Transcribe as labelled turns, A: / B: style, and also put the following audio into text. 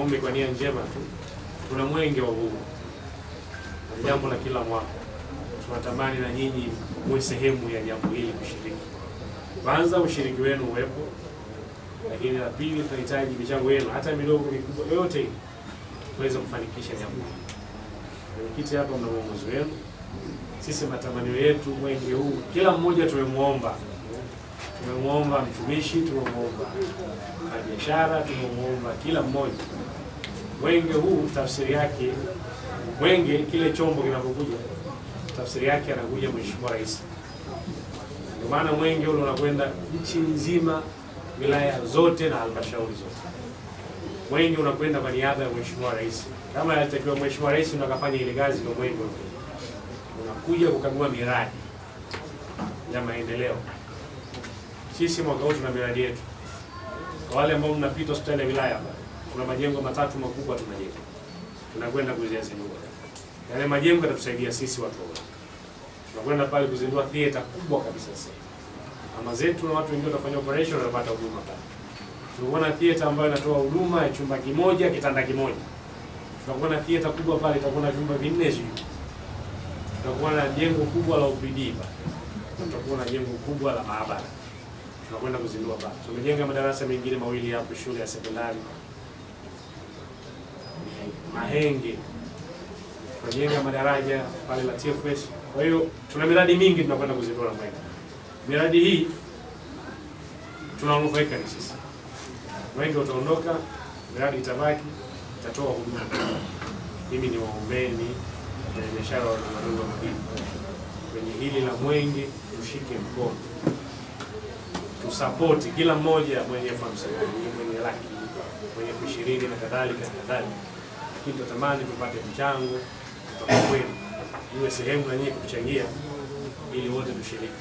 A: niwaombe kwa nia njema tu, tuna mwenge wa uhuru, ni jambo la kila mwaka. Tunatamani na nyinyi muwe sehemu ya jambo hili, kushiriki. Kwanza ushiriki wenu uwepo, lakini la pili tunahitaji michango yenu, hata midogo mikubwa yote, tuweze kufanikisha jambo hili. Mwenyekiti, hapa mna uongozi wenu. Sisi matamanio yetu mwenge huu, kila mmoja tumemwomba mtumishi, tumemwomba biashara, tumemwomba kila mmoja. Mwenge huu tafsiri yake, mwenge kile chombo kinapokuja, tafsiri yake anakuja Mheshimiwa Rais. Ndio maana mwenge ule unakwenda nchi nzima, wilaya zote na halmashauri zote. Mwenge unakwenda kwa niaba ya Mheshimiwa Rais. Kama alitakiwa Mheshimiwa Rais ndo akafanya ile kazi, ndio mwenge unakuja kukagua miradi ya maendeleo. Sisi mwaka huu tuna miradi yetu. Kwa wale ambao mnapita hospitali ya wilaya, kuna majengo matatu makubwa tunajenga, tunakwenda kuzindua. Yale majengo yatatusaidia sisi watu wote. Tunakwenda pale kuzindua theater kubwa kabisa sasa. Mama zetu na watu wengine watafanya operation, watapata huduma pale. Tunakuwa na theater ambayo inatoa huduma ya chumba kimoja, kitanda kimoja. Tunakuwa na theater kubwa pale, itakuwa na vyumba 4 juu. Tutakuwa na jengo kubwa la OPD pale. Tutakuwa na jengo kubwa la maabara. Tunakwenda kuzindua pale. Tumejenga madarasa mengine mawili hapo shule ya sekondari Mahenge. Tunajenga madaraja pale la TFS. Kwa hiyo tuna miradi mingi tunakwenda kuzindua na mwenge. Miradi hii tunanufaika ni sisi. Mwenge utaondoka, miradi itabaki, itatoa huduma. Mimi ni waombeni kwenye biashara wa madogo mjini. Kwenye hili la mwenge tushike mkono. Tusapoti kila mmoja, mwenye elfu 50, mwenye laki, mwenye elfu 20 na kadhalika. Lakini tunatamani tupate mchango kutoka kwenu, iwe sehemu na nyinyi kuchangia ili wote tushiriki.